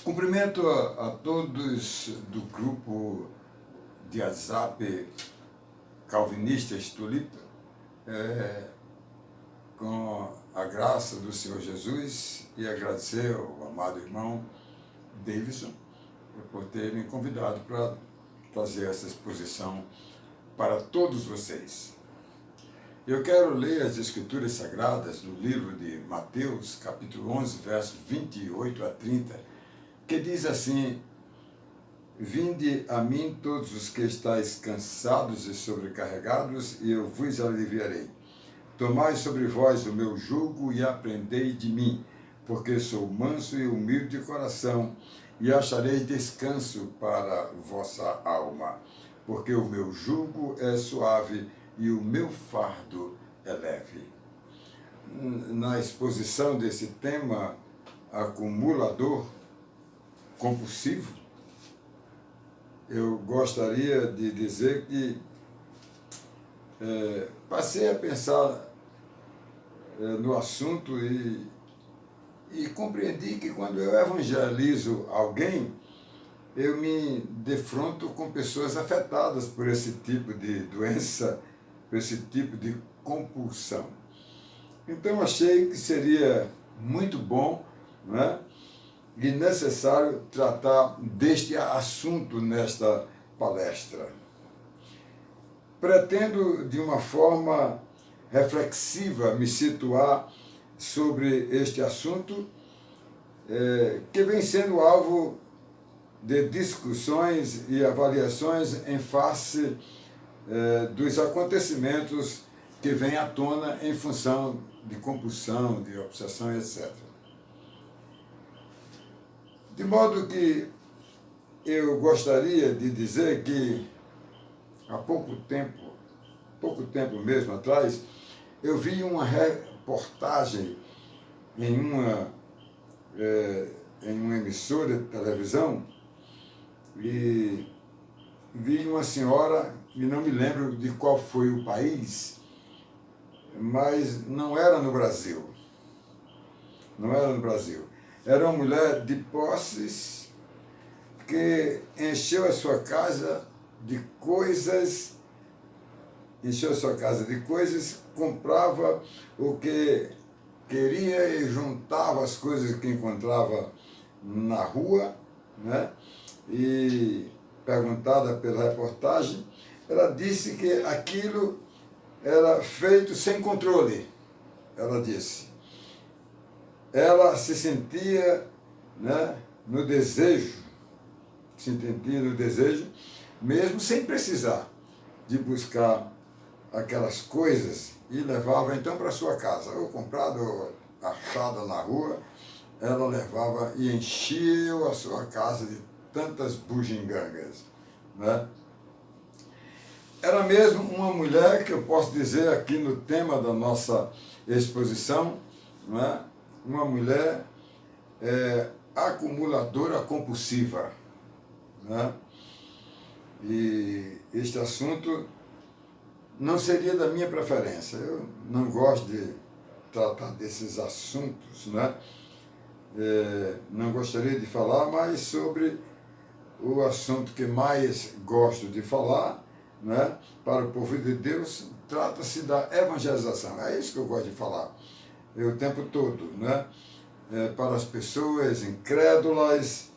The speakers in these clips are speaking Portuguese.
Cumprimento a todos do grupo de WhatsApp Calvinistas Tulipa, com a graça do Senhor Jesus, e agradecer ao amado irmão Davidson por ter me convidado para fazer essa exposição para todos vocês. Eu quero ler as Escrituras Sagradas do livro de Mateus, capítulo 11, versos 28 a 30, que diz assim: Vinde a mim todos os que estáis cansados e sobrecarregados, e eu vos aliviarei. Tomai sobre vós o meu jugo e aprendei de mim, porque sou manso e humilde de coração, e achareis descanso para vossa alma, porque o meu jugo é suave e o meu fardo é leve. Na exposição desse tema, acumulador compulsivo, eu gostaria de dizer que passei a pensar no assunto e compreendi que quando eu evangelizo alguém, eu me defronto com pessoas afetadas por esse tipo de doença, por esse tipo de compulsão. Então achei que seria muito bom, né, e necessário tratar deste assunto nesta palestra. Pretendo, de uma forma reflexiva, me situar sobre este assunto, que vem sendo alvo de discussões e avaliações em face dos acontecimentos que vêm à tona em função de compulsão, de obsessão, etc. De modo que eu gostaria de dizer que há pouco tempo mesmo atrás, eu vi uma reportagem em uma emissora de televisão e vi uma senhora, e não me lembro de qual foi o país, mas não era no Brasil. Não era no Brasil. Era uma mulher de posses que encheu a sua casa de coisas, comprava o que queria e juntava as coisas que encontrava na rua, né? E perguntada pela reportagem, ela disse que aquilo era feito sem controle. Ela disse. Ela se sentia, né, no desejo, mesmo sem precisar de buscar aquelas coisas, e levava então para sua casa, ou comprada ou achada na rua, ela levava e encheu a sua casa de tantas bugigangas, né? Era mesmo uma mulher, que eu posso dizer aqui no tema da nossa exposição, né? Uma mulher acumuladora compulsiva, né? E este assunto não seria da minha preferência. Eu não gosto de tratar desses assuntos, né? Não gostaria de falar mais sobre o assunto que mais gosto de falar, né, para o povo de Deus. Trata-se da evangelização. É isso que eu gosto de falar o tempo todo, né? Para as pessoas incrédulas,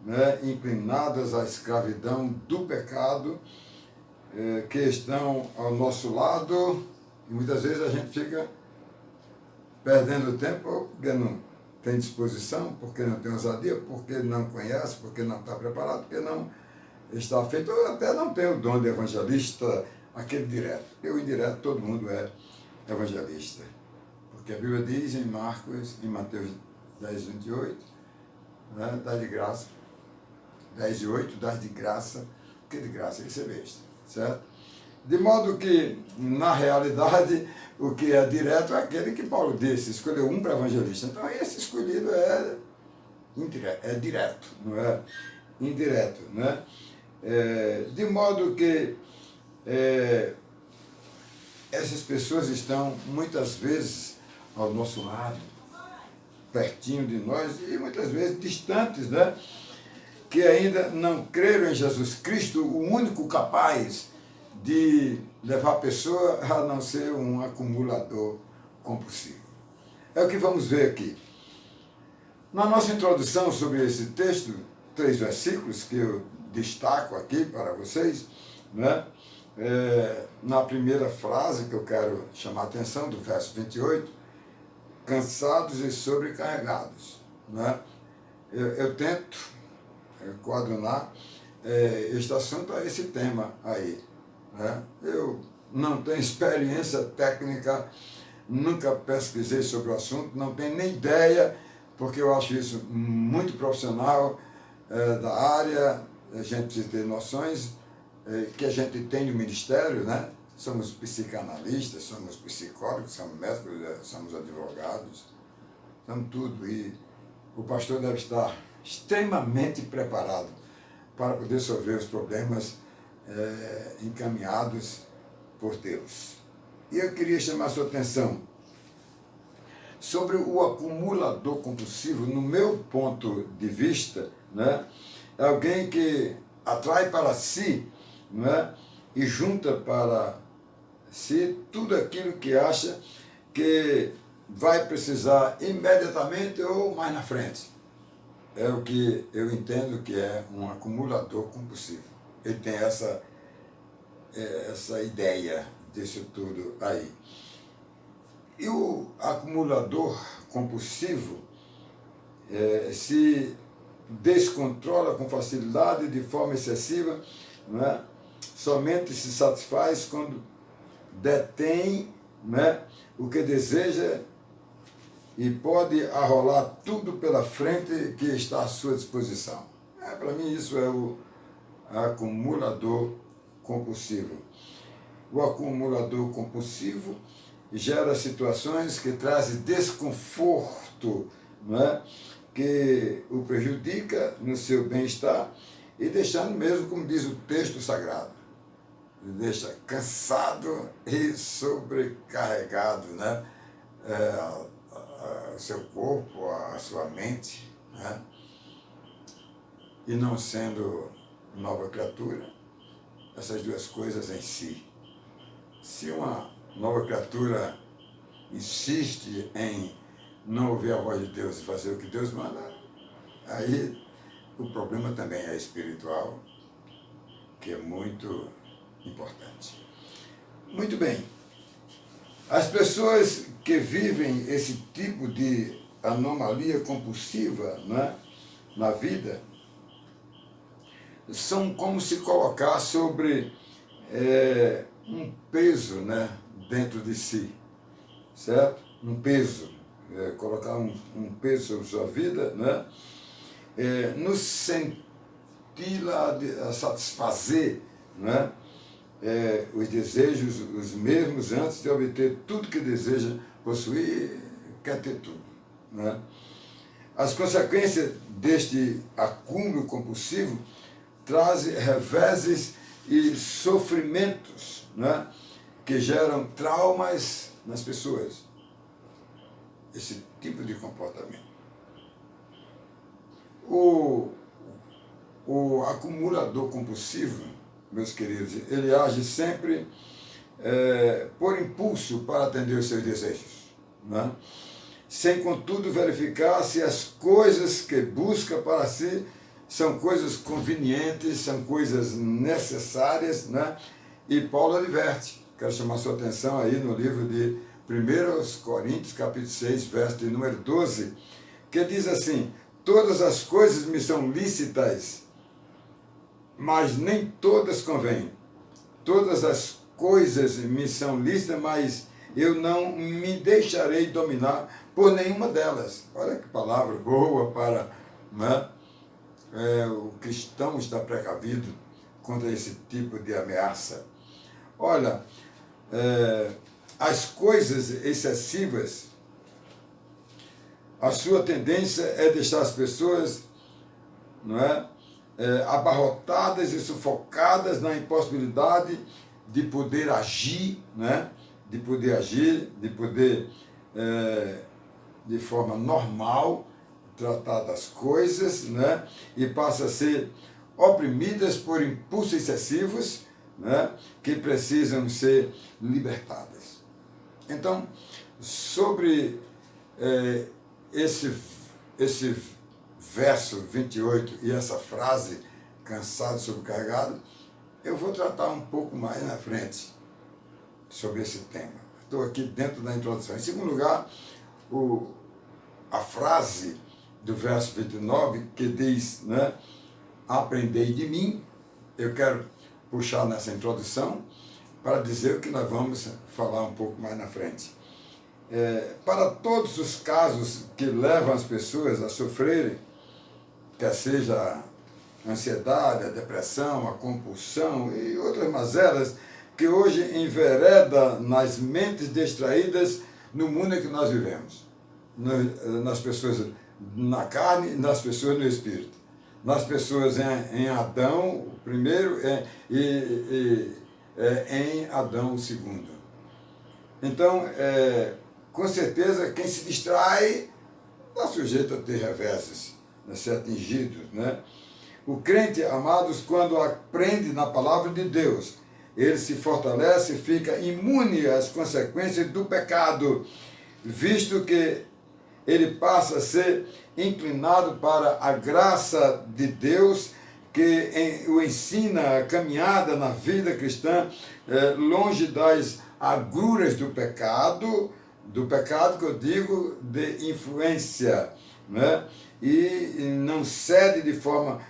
né, inclinadas à escravidão do pecado, que estão ao nosso lado, e muitas vezes a gente fica perdendo tempo porque não tem disposição, porque não tem ousadia, porque não conhece, porque não está preparado, porque não está feito, ou até não tem o dom de evangelista, aquele direto. Eu, indireto, todo mundo é evangelista. Porque a Bíblia diz em Mateus 10, 28, né, dá de graça, 10 e 8, dá de graça, que de graça recebeste, certo? De modo que, na realidade, o que é direto é aquele que Paulo disse, escolheu um para evangelista. Então, esse escolhido é direto, não é indireto, né? De modo que essas pessoas estão, muitas vezes, ao nosso lado, pertinho de nós e muitas vezes distantes, né? Que ainda não creram em Jesus Cristo, o único capaz de levar a pessoa a não ser um acumulador compulsivo. É o que vamos ver aqui. Na nossa introdução sobre esse texto, 3 versículos que eu destaco aqui para vocês, né? Na primeira frase que eu quero chamar a atenção, do verso 28, cansados e sobrecarregados. Né? Eu tento coadunar este assunto a esse tema aí. Né? Eu não tenho experiência técnica, nunca pesquisei sobre o assunto, não tenho nem ideia, porque eu acho isso muito profissional da área, a gente precisa ter noções que a gente tem no ministério, né? Somos psicanalistas, somos psicólogos, somos médicos, somos advogados, somos tudo. E o pastor deve estar extremamente preparado para poder resolver os problemas encaminhados por Deus. E eu queria chamar a sua atenção sobre o acumulador compulsivo. No meu ponto de vista, né, é alguém que atrai para si, né, e junta para si tudo aquilo que acha que vai precisar imediatamente ou mais na frente. É o que eu entendo que é um acumulador compulsivo. Ele tem essa ideia disso tudo aí. E o acumulador compulsivo se descontrola com facilidade, de forma excessiva, não é? Somente se satisfaz quando detém, né, o que deseja e pode arrolar tudo pela frente que está à sua disposição. Para mim isso é o acumulador compulsivo. O acumulador compulsivo gera situações que trazem desconforto, não é? Que o prejudica no seu bem-estar e deixando mesmo, como diz o texto sagrado, deixa cansado e sobrecarregado, né? O seu corpo, a sua mente, né? E não sendo nova criatura, essas duas coisas em si. Se uma nova criatura insiste em não ouvir a voz de Deus e fazer o que Deus manda, aí o problema também é espiritual, que é muito importante. Muito bem. As pessoas que vivem esse tipo de anomalia compulsiva, né, na vida, são como se colocar sobre um peso, né, dentro de si, certo? Um peso, colocar um peso sobre sua vida, né? Nos sentir a satisfazer, né, os desejos os mesmos antes de obter tudo que deseja possuir, quer ter tudo. Né? As consequências deste acúmulo compulsivo trazem reveses e sofrimentos, né, que geram traumas nas pessoas. Esse tipo de comportamento. O acumulador compulsivo, meus queridos, ele age sempre por impulso para atender os seus desejos, né? Sem, contudo, verificar se as coisas que busca para si são coisas convenientes, são coisas necessárias, né? E Paulo adverte, quero chamar sua atenção aí no livro de 1 Coríntios, capítulo 6, verso de número 12, que diz assim: todas as coisas me são lícitas, mas nem todas convêm. Todas as coisas me são lícitas, mas eu não me deixarei dominar por nenhuma delas. Olha que palavra boa para, né, o cristão estar precavido contra esse tipo de ameaça. Olha, as coisas excessivas, a sua tendência é deixar as pessoas, não é, abarrotadas e sufocadas na impossibilidade de poder agir, né? De poder de forma normal, tratar das coisas, né? E passa a ser oprimidas por impulsos excessivos, né? Que precisam ser libertadas. Então, sobre esse verso 28 e essa frase, cansado, sobrecarregado, eu vou tratar um pouco mais na frente sobre esse tema. Estou aqui dentro da introdução. Em segundo lugar, a frase do verso 29, que diz, né, aprendei de mim, eu quero puxar nessa introdução para dizer o que nós vamos falar um pouco mais na frente. Para todos os casos que levam as pessoas a sofrerem, quer seja a ansiedade, a depressão, a compulsão e outras mazelas que hoje envereda nas mentes distraídas no mundo em que nós vivemos. Nas pessoas na carne e nas pessoas no espírito. Nas pessoas em Adão, o primeiro, em Adão, o segundo. Então, com certeza, quem se distrai está sujeito a ter reversos, a ser atingido, né? O crente, amados, quando aprende na palavra de Deus, ele se fortalece e fica imune às consequências do pecado, visto que ele passa a ser inclinado para a graça de Deus, que o ensina a caminhada na vida cristã, longe das agruras do pecado que eu digo de influência, né? E não cede de forma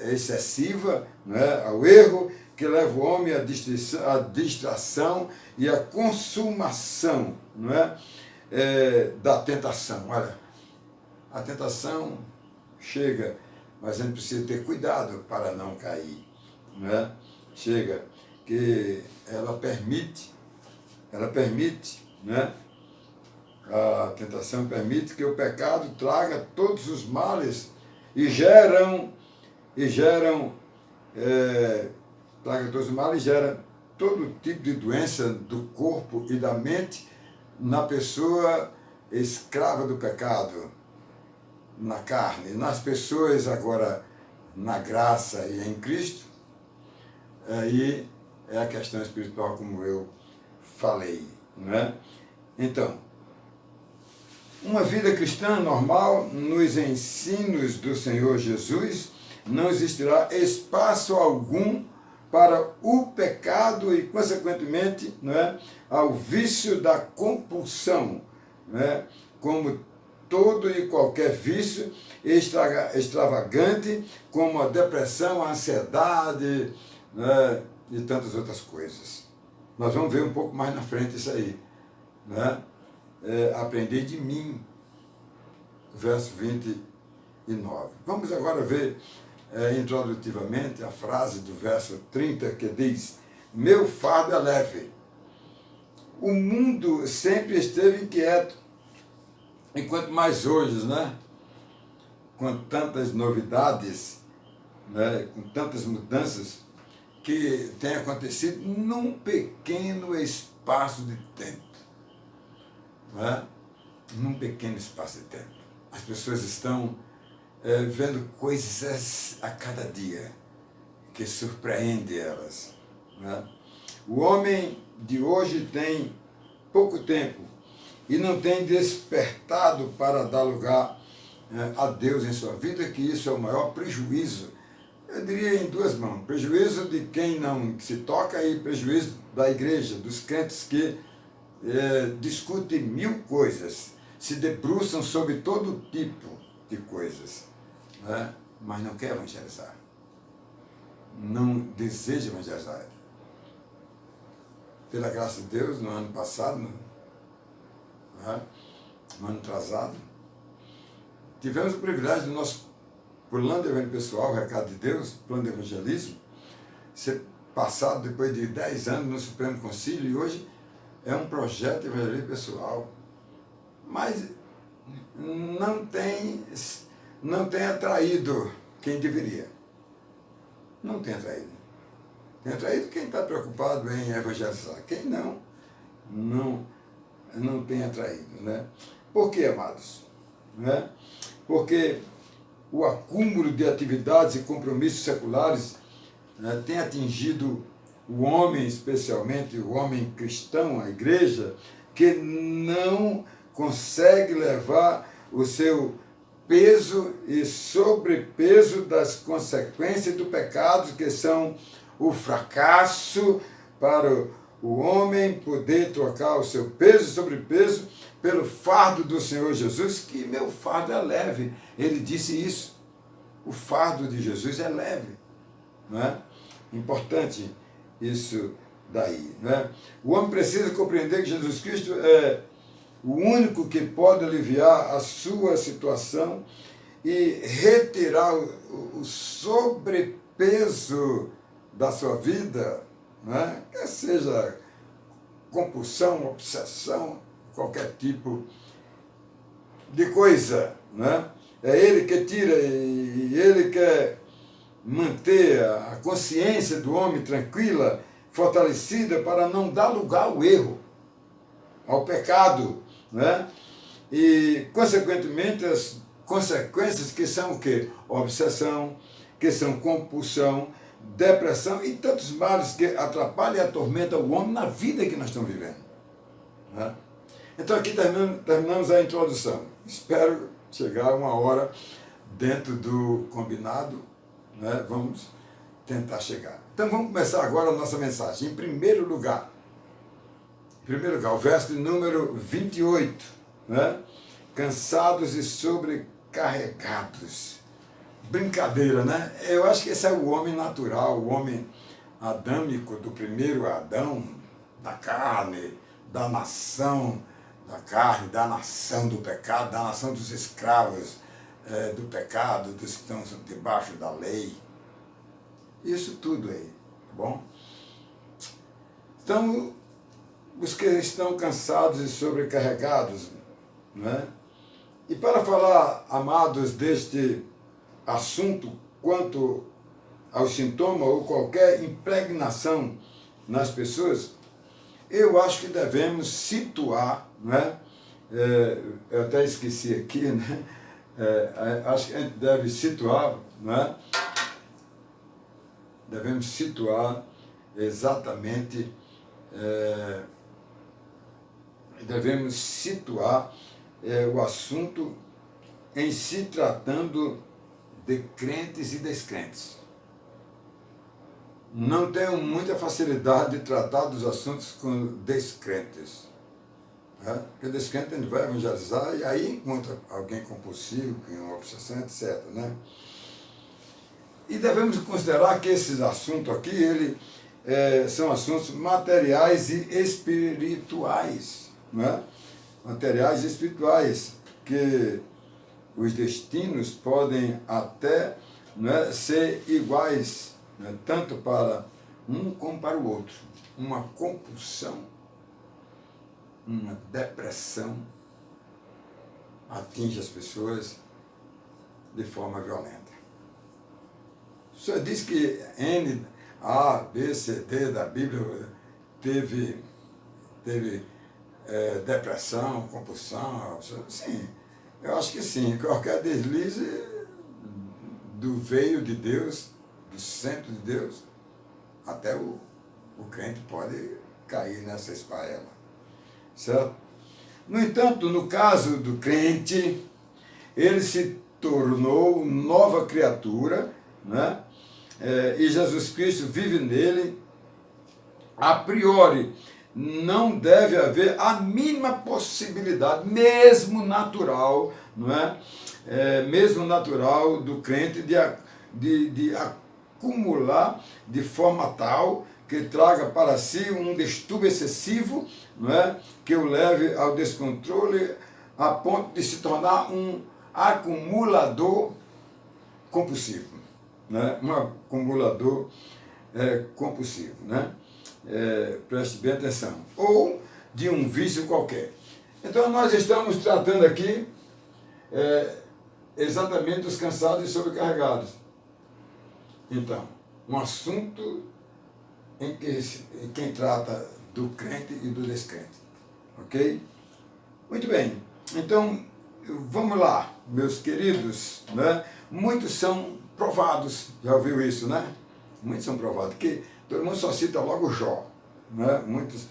excessiva, né, ao erro, que leva o homem à distração e à consumação, não é? Da tentação. Olha, a tentação chega, mas a gente precisa ter cuidado para não cair, não é? Chega que ela permite, né? A tentação permite que o pecado traga todos os males e geram traga todos os males e gera todo tipo de doença do corpo e da mente na pessoa escrava do pecado, na carne. Nas pessoas agora na graça e em Cristo, aí é a questão espiritual, como eu falei, né? Então, uma vida cristã normal, nos ensinos do Senhor Jesus, não existirá espaço algum para o pecado e, consequentemente, né, ao vício da compulsão, né, como todo e qualquer vício extravagante, como a depressão, a ansiedade, né, e tantas outras coisas. Nós vamos ver um pouco mais na frente isso aí, né? Aprender de mim, verso 29. Vamos agora ver introdutivamente a frase do verso 30 que diz: meu fardo é leve. O mundo sempre esteve inquieto, enquanto mais hoje, né? Com tantas novidades, né? Com tantas mudanças que têm acontecido num pequeno espaço de tempo. Né? Num pequeno espaço de tempo. As pessoas estão vendo coisas a cada dia que surpreendem elas. Né? O homem de hoje tem pouco tempo e não tem despertado para dar lugar a Deus em sua vida, que isso é o maior prejuízo. Eu diria em duas mãos: prejuízo de quem não se toca e prejuízo da igreja, dos crentes que discutem mil coisas, se debruçam sobre todo tipo de coisas, né? Mas não quer evangelizar, não deseja evangelizar. Pela graça de Deus, no ano passado, né? No ano atrasado, tivemos o privilégio do nosso plano de evangelismo pessoal, o recado de Deus, plano de evangelismo, ser passado depois de 10 anos no Supremo Concílio, e hoje é um projeto de evangelismo pessoal, mas não tem atraído quem deveria. Não tem atraído. Tem atraído quem está preocupado em evangelizar. Quem não não tem atraído. Né? Por quê, amados? Né? Porque o acúmulo de atividades e compromissos seculares, né, tem atingido o homem, especialmente o homem cristão, a igreja, que não consegue levar o seu peso e sobrepeso das consequências do pecado, que são o fracasso para o homem poder trocar o seu peso e sobrepeso pelo fardo do Senhor Jesus, que meu fardo é leve. Ele disse isso. O fardo de Jesus é leve. Não é? Importante isso daí. Não é? O homem precisa compreender que Jesus Cristo é o único que pode aliviar a sua situação e retirar o sobrepeso da sua vida, né? Quer seja compulsão, obsessão, qualquer tipo de coisa. Né? É ele que tira e ele quer manter a consciência do homem tranquila, fortalecida, para não dar lugar ao erro, ao pecado. Né? E, consequentemente, as consequências que são o quê? Obsessão, que são compulsão, depressão e tantos males que atrapalham e atormentam o homem na vida que nós estamos vivendo. Né? Então aqui terminamos a introdução. Espero chegar a 1 hora dentro do combinado. Né? Vamos tentar chegar. Então vamos começar agora a nossa mensagem. Em primeiro lugar, o verso de número 28. Né? Cansados e sobrecarregados. Brincadeira, né? Eu acho que esse é o homem natural, o homem adâmico do primeiro Adão, da carne, da nação da carne, da nação do pecado, da nação dos escravos do pecado, dos que estão debaixo da lei. Isso tudo aí, tá bom? Então, os que estão cansados e sobrecarregados, né? E para falar, amados, deste assunto quanto ao sintoma ou qualquer impregnação nas pessoas, eu acho que devemos situar, né? Eu até esqueci aqui, né? Acho que a gente deve situar, né? Devemos situar exatamente, devemos situar o assunto em se tratando de crentes e descrentes. Não tenho muita facilidade de tratar dos assuntos com descrentes. Né? Porque descrente a gente vai evangelizar e aí encontra alguém compulsivo, com uma obsessão, etc. Né? E devemos considerar que esses assuntos aqui, são assuntos materiais e espirituais. Né? Materiais e espirituais, que os destinos podem até, né, ser iguais, né, tanto para um como para o outro. Uma compulsão, uma depressão atinge as pessoas de forma violenta. O senhor diz que N, A, B, C, D da Bíblia teve depressão, compulsão, sim. Eu acho que sim, qualquer deslize do veio de Deus, do centro de Deus, até o crente pode cair nessa esparela, certo? No entanto, no caso do crente, ele se tornou nova criatura, né? E Jesus Cristo vive nele. A priori, não deve haver a mínima possibilidade, mesmo natural, não é? Mesmo natural do crente de acumular de forma tal que traga para si um distúrbio excessivo, não é? Que o leve ao descontrole a ponto de se tornar um acumulador compulsivo, né? Um acumulador compulsivo, né? Preste bem atenção, ou de um vício qualquer. Então nós estamos tratando aqui exatamente dos cansados e sobrecarregados. Então, um assunto em quem trata do crente e do descrente, ok? Muito bem, então vamos lá, meus queridos, né? Muitos são provados, já ouviu isso, né? Muitos são provados, porque todo mundo só cita logo Jó, né? Muitos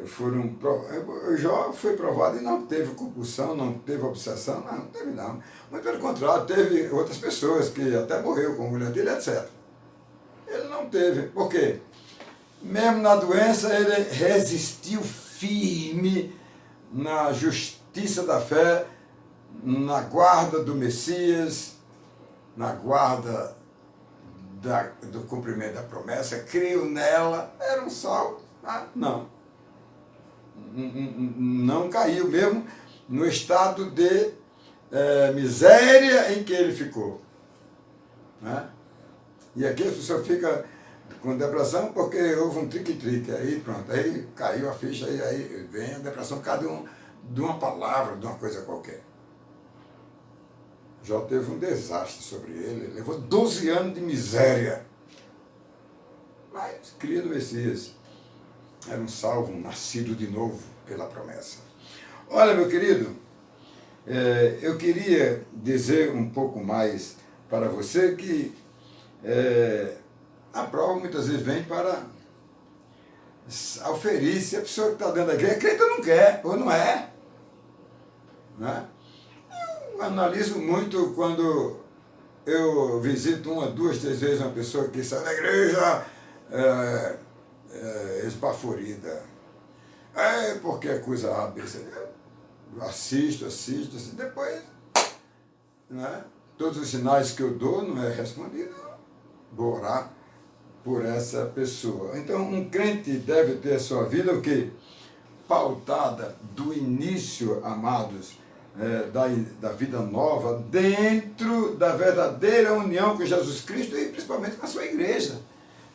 foram provados. Jó foi provado e não teve compulsão, não teve obsessão, não teve não. Mas pelo contrário, teve outras pessoas que até morreu com a mulher dele, etc. Ele não teve, por quê? Mesmo na doença, ele resistiu firme na justiça da fé, na guarda do Messias, na guarda do cumprimento da promessa, criou nela, era um salvo. Não. Não caiu mesmo no estado de miséria em que ele ficou. Né? E aqui a pessoa fica com depressão porque houve um trique-trique, aí pronto, aí caiu a ficha, aí vem a depressão por causa de uma palavra, de uma coisa qualquer. Jó teve um desastre sobre ele, levou 12 anos de miséria. Mas cria do Messias, era um salvo, um nascido de novo pela promessa. Olha, meu querido, eu queria dizer um pouco mais para você que a prova muitas vezes vem para auferir se a pessoa que está dentro da igreja crente ou não quer, ou não é. Né? Eu analiso muito quando eu visito 1, 2, 3 vezes uma pessoa que sai da igreja esbaforida. Porque é coisa A, B, C. Eu assisto, assim, depois, né? Todos os sinais que eu dou não é respondido, vou orar por essa pessoa. Então, um crente deve ter a sua vida o quê? Pautada do início, amados, da vida nova, dentro da verdadeira união com Jesus Cristo e principalmente com a sua igreja.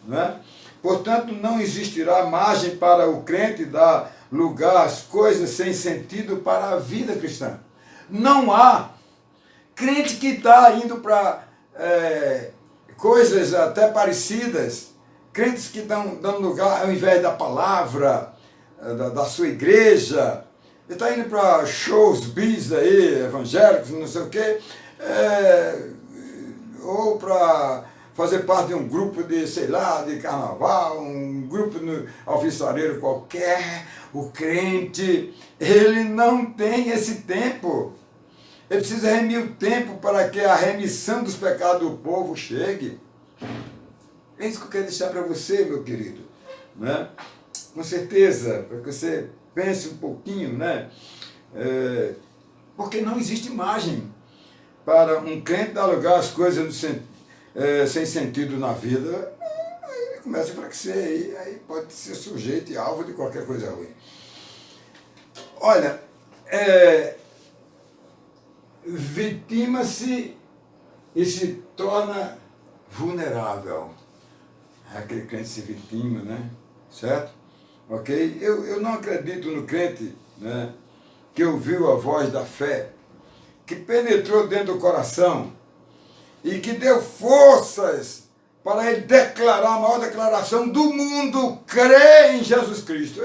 Né? Portanto, não existirá margem para o crente dar lugar às coisas sem sentido para a vida cristã. Não há crente que está indo para coisas até parecidas, crentes que estão dando lugar ao invés da palavra, da sua igreja, está indo para shows bis aí, evangélicos, não sei o quê, ou para fazer parte de um grupo de, sei lá, de carnaval, um grupo alvissareiro qualquer. O crente, ele não tem esse tempo. Ele precisa remir o tempo para que a remissão dos pecados do povo chegue. É isso que eu quero deixar para você, meu querido. Né? Com certeza, para que você pense um pouquinho, né? Porque não existe margem para um crente dar lugar às coisas sem sentido na vida. Aí ele começa a enfraquecer, aí pode ser sujeito e alvo de qualquer coisa ruim. Olha, vitima-se e se torna vulnerável. Aquele crente se vitima, né? Certo? Ok? Eu não acredito no crente, né, que ouviu a voz da fé, que penetrou dentro do coração e que deu forças para ele declarar a maior declaração do mundo, crer em Jesus Cristo.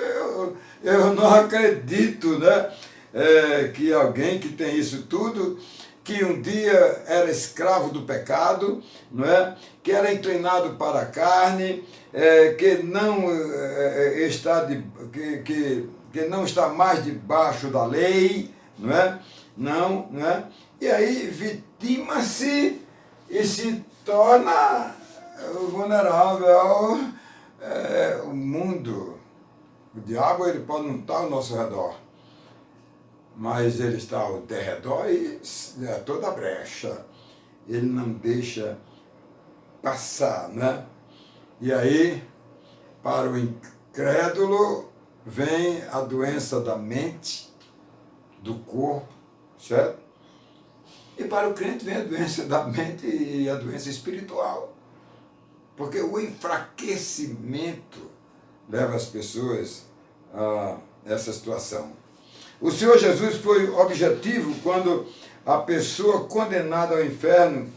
Eu não acredito, né, que alguém que tem isso tudo, que um dia era escravo do pecado, não é? Que era inclinado para a carne, que não está mais debaixo da lei, não é? Não, não é? E aí vitima-se e se torna vulnerável ao mundo. O diabo ele pode não estar ao nosso redor, mas ele está ao derredor e a toda brecha. Ele não deixa passar, né? E aí, para o incrédulo, vem a doença da mente, do corpo, certo? E para o crente vem a doença da mente e a doença espiritual. Porque o enfraquecimento leva as pessoas a essa situação. O Senhor Jesus foi objetivo quando a pessoa condenada ao inferno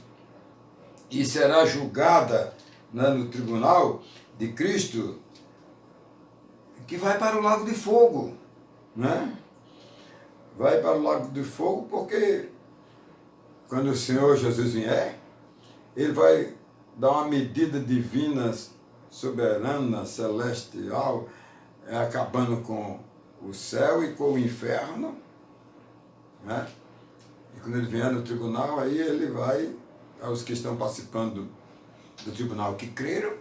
e será julgada, né, no tribunal de Cristo, que vai para o lago de fogo. Né? vai para o lago de fogo, porque quando o Senhor Jesus vier, ele vai dar uma medida divina, soberana, celestial, acabando com o céu e com o inferno, né? E quando ele vier no tribunal, aí ele vai, aos que estão participando do tribunal que creram,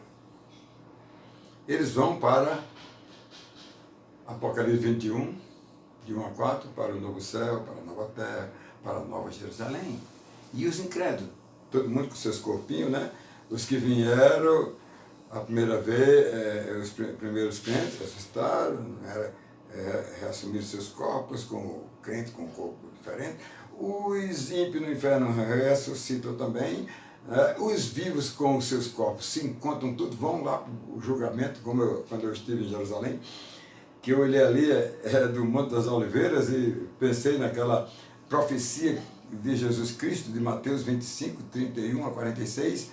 eles vão para Apocalipse 21, de 1 a 4, para o novo céu, para a nova terra, para a nova Jerusalém. E os incrédulos, todo mundo com seus corpinhos, né? Os que vieram a primeira vez, os primeiros crentes ressuscitaram, reassumiram seus corpos, com o crente com um corpo diferente. Os ímpios no inferno ressuscitam também. Os vivos com os seus corpos se encontram tudo, vão lá para o julgamento, como quando eu estive em Jerusalém, que eu olhei ali do Monte das Oliveiras e pensei naquela profecia de Jesus Cristo, de Mateus 25, 31 a 46,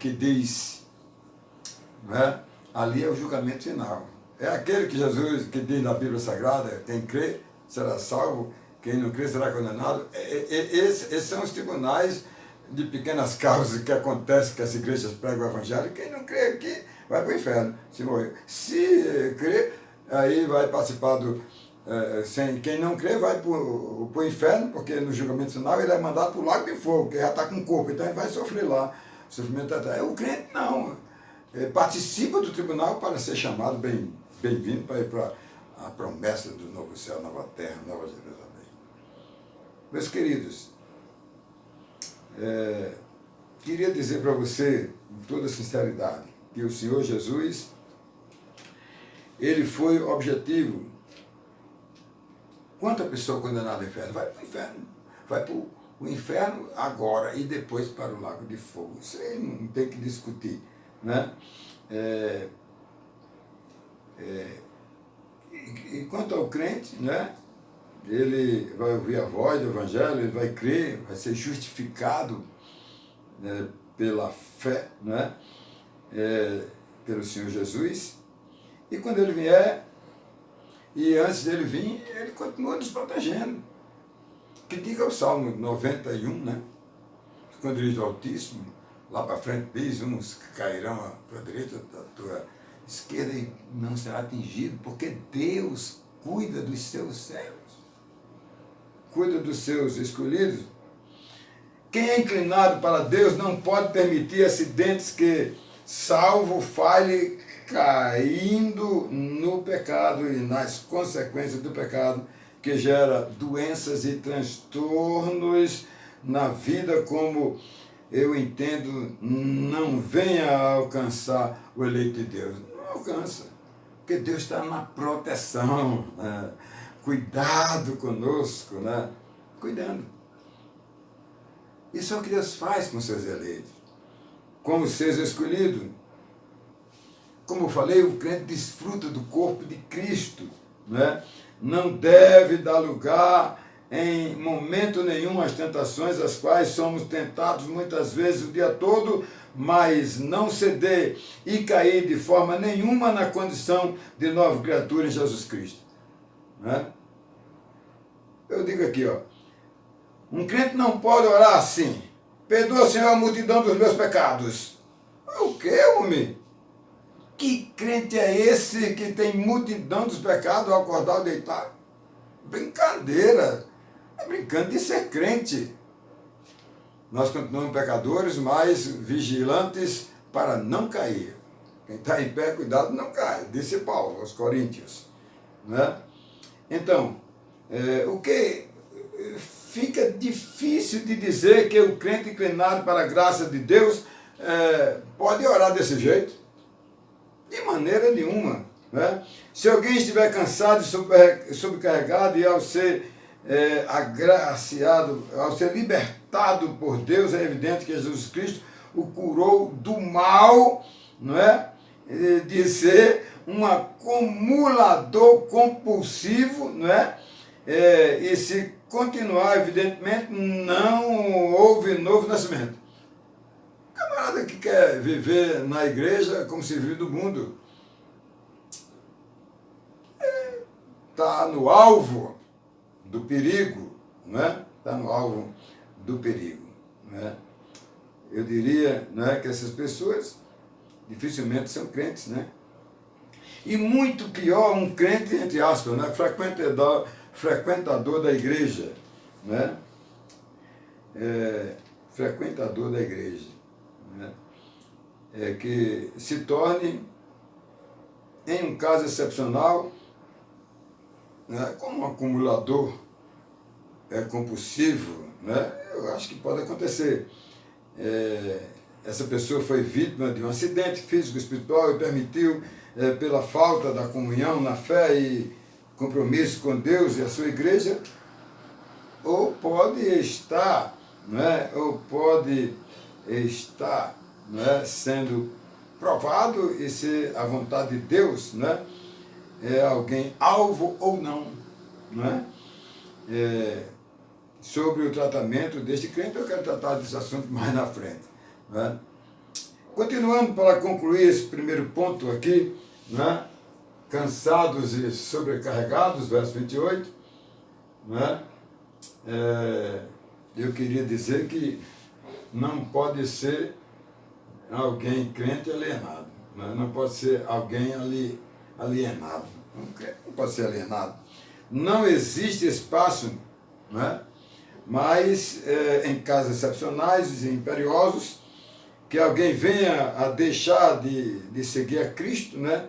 que diz, né, ali é o julgamento final. É aquele que Jesus, que diz na Bíblia Sagrada, quem crê será salvo, quem não crê será condenado. Esses são os tribunais de pequenas causas que acontecem, que as igrejas pregam o evangelho. Quem não crê aqui vai para o inferno, se morrer. Se crê, aí vai participar quem não crê vai para o inferno, porque no julgamento final ele é mandado para o lago de fogo, que já está com o corpo, então ele vai sofrer lá. O sofrimento o crente não. Participa do tribunal para ser chamado bem-vindo para ir para a promessa do novo céu, nova terra, nova Jerusalém. Meus queridos, queria dizer para você, com toda sinceridade, que o Senhor Jesus, ele foi objetivo. Quanta pessoa condenada ao inferno? Vai para o inferno. Vai para o inferno agora e depois para o lago de fogo. Isso aí não tem que discutir, né? E quanto ao crente, né? Ele vai ouvir a voz do Evangelho, ele vai crer, vai ser justificado, né, pela fé, né? Pelo Senhor Jesus. E quando ele vier, e antes dele vir, ele continua nos protegendo. Que diga o Salmo 91, né? Quando diz o Altíssimo, lá para frente diz, uns cairão para a direita da tua esquerda e não será atingido, porque Deus cuida dos seus servos, cuida dos seus escolhidos. Quem é inclinado para Deus não pode permitir acidentes que, salvo, falhe caindo no pecado e nas consequências do pecado, que gera doenças e transtornos na vida, como eu entendo, não venha a alcançar o eleito de Deus. Não alcança, porque Deus está na proteção, né? Cuidado conosco, né? Cuidando. Isso é o que Deus faz com seus eleitos, com os seus escolhidos. Como eu falei, o crente desfruta do corpo de Cristo, né? Não deve dar lugar em momento nenhum às tentações às quais somos tentados muitas vezes o dia todo, mas não ceder e cair de forma nenhuma na condição de nova criatura em Jesus Cristo, né? Eu digo aqui, um crente não pode orar assim: perdoa, Senhor, a multidão dos meus pecados. O quê, homem? Que crente é esse que tem multidão dos pecados ao acordar ou deitar? Brincadeira. É brincando de ser crente. Nós continuamos pecadores, mas vigilantes para não cair. Quem está em pé, cuidado, não cai, disse Paulo aos Coríntios, né? Então, o que fica difícil de dizer que o crente inclinado para a graça de Deus pode orar desse jeito? De maneira nenhuma, né? Se alguém estiver cansado e sobrecarregado, e ao ser agraciado, ao ser libertado por Deus, é evidente que Jesus Cristo o curou do mal, não é? De ser um acumulador compulsivo, não é? E se continuar, evidentemente, não houve novo nascimento. Camarada que quer viver na igreja como se vive do mundo, está no alvo, do perigo, não é? Está no alvo do perigo, não é? Eu diria, não é, que essas pessoas dificilmente são crentes, né? E muito pior, um crente, entre aspas, né? Frequentador da igreja, né? Frequentador da igreja, né? Que se torne, em um caso excepcional, né, como um acumulador compulsivo, né? Eu acho que pode acontecer. Essa pessoa foi vítima de um acidente físico espiritual e permitiu, pela falta da comunhão na fé e compromisso com Deus e a sua igreja, ou pode estar, né, né, sendo provado e ser a vontade de Deus, né, alguém alvo ou não, né, sobre o tratamento deste crente. Eu quero tratar desse assunto mais na frente, né. Continuando para concluir esse primeiro ponto aqui, né, cansados e sobrecarregados, verso 28, né, eu queria dizer que não pode ser alguém crente alienado, né? Não pode ser alguém alienado, não pode ser alienado. Não existe espaço, né? Mas em casos excepcionais e imperiosos, que alguém venha a deixar de seguir a Cristo, né?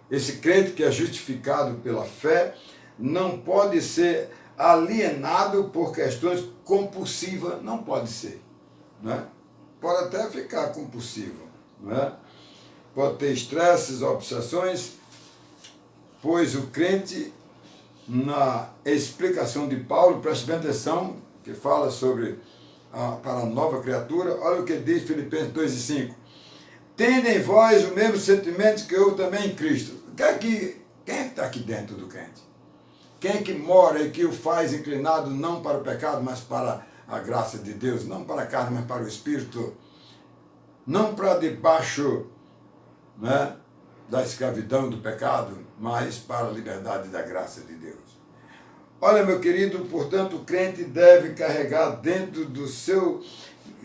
Esse crente que é justificado pela fé não pode ser alienado por questões compulsivas, não pode ser, né? Pode até ficar compulsivo, né? Pode ter estresses, obsessões, pois o crente, na explicação de Paulo, preste bem atenção, que fala sobre para a nova criatura, olha o que diz Filipenses 2:5. Tende em vós o mesmo sentimento que eu também em Cristo. Quem é que está aqui dentro do crente? Quem é que mora e que o faz inclinado não para o pecado, mas para a graça de Deus? Não para a carne, mas para o Espírito. Não para debaixo, né, da escravidão do pecado, mas para a liberdade da graça de Deus. Olha, meu querido, portanto, o crente deve carregar dentro do seu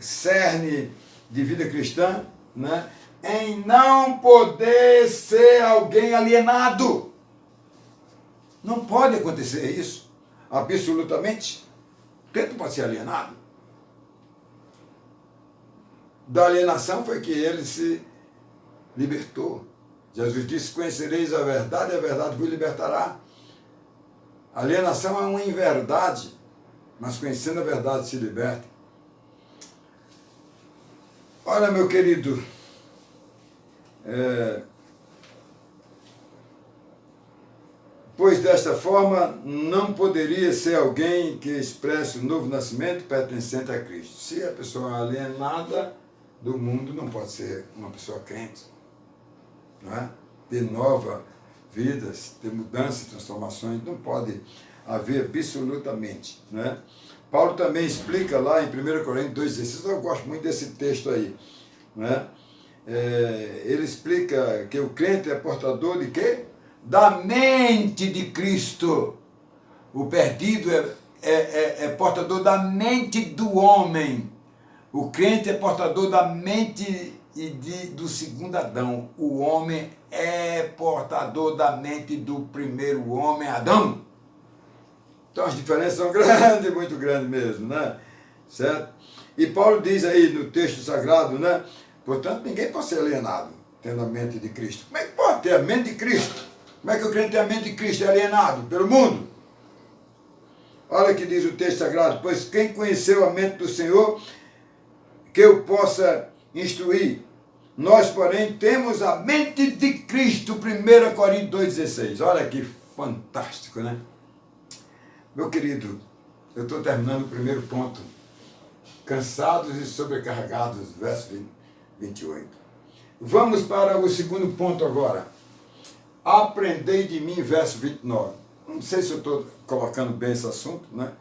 cerne de vida cristã, né, em não poder ser alguém alienado. Não pode acontecer isso, absolutamente. O crente não pode ser alienado. Da alienação foi que ele se libertou. Jesus disse: conhecereis a verdade e a verdade vos libertará. A alienação é uma inverdade, mas conhecendo a verdade se liberta. Olha, meu querido, pois desta forma não poderia ser alguém que expresse o novo nascimento pertencente a Cristo. Se a pessoa é alienada do mundo, não pode ser uma pessoa crente, não é? Ter nova vida, ter mudanças, transformações, não pode haver absolutamente, né? Paulo também explica lá em 1 Coríntios 2,16, eu gosto muito desse texto aí, né? Ele explica que o crente é portador de quê? Da mente de Cristo. O perdido é portador da mente do homem. O crente é portador da mente do segundo Adão. O homem é portador da mente do primeiro homem, Adão. Então as diferenças são grandes, muito grandes mesmo, né? Certo? E Paulo diz aí no texto sagrado, né? Portanto, ninguém pode ser alienado tendo a mente de Cristo. Como é que pode ter a mente de Cristo? Como é que o crente tem a mente de Cristo é alienado pelo mundo? Olha o que diz o texto sagrado. Pois quem conheceu a mente do Senhor, que eu possa instruir. Nós, porém, temos a mente de Cristo, 1 Coríntios 2,16. Olha que fantástico, né? Meu querido, eu estou terminando o primeiro ponto. Cansados e sobrecarregados, verso 28. Vamos para o segundo ponto agora. Aprendei de mim, verso 29. Não sei se eu estou colocando bem esse assunto, né?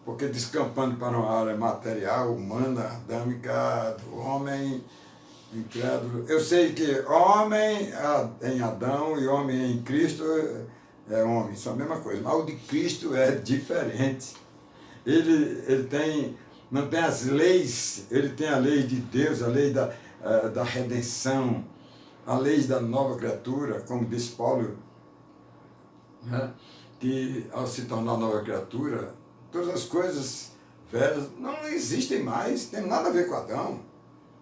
Porque descampando para uma área material, humana, adâmica, do homem incrédulo. Eu sei que homem em Adão e homem em Cristo é homem, são a mesma coisa. Mas o de Cristo é diferente. Ele tem, não tem as leis, ele tem a lei de Deus, a lei da redenção, a lei da nova criatura, como diz Paulo, né? Que ao se tornar nova criatura, todas as coisas velhas não existem mais, tem nada a ver com Adão,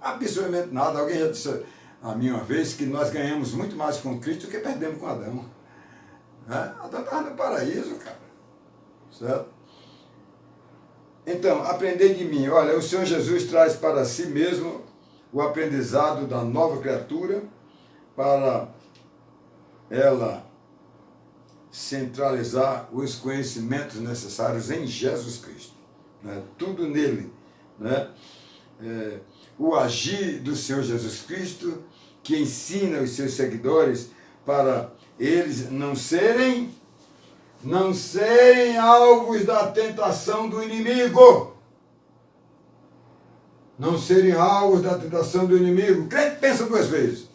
absolutamente nada. Alguém já disse a mim uma vez que nós ganhamos muito mais com Cristo do que perdemos com Adão. Né? Adão estava no paraíso, cara, certo? Então, aprender de mim. Olha, o Senhor Jesus traz para si mesmo o aprendizado da nova criatura para ela centralizar os conhecimentos necessários em Jesus Cristo. Né? Tudo nele. Né? O agir do Senhor Jesus Cristo, que ensina os seus seguidores para eles não serem alvos da tentação do inimigo. Não serem alvos da tentação do inimigo. O crente pensa duas vezes.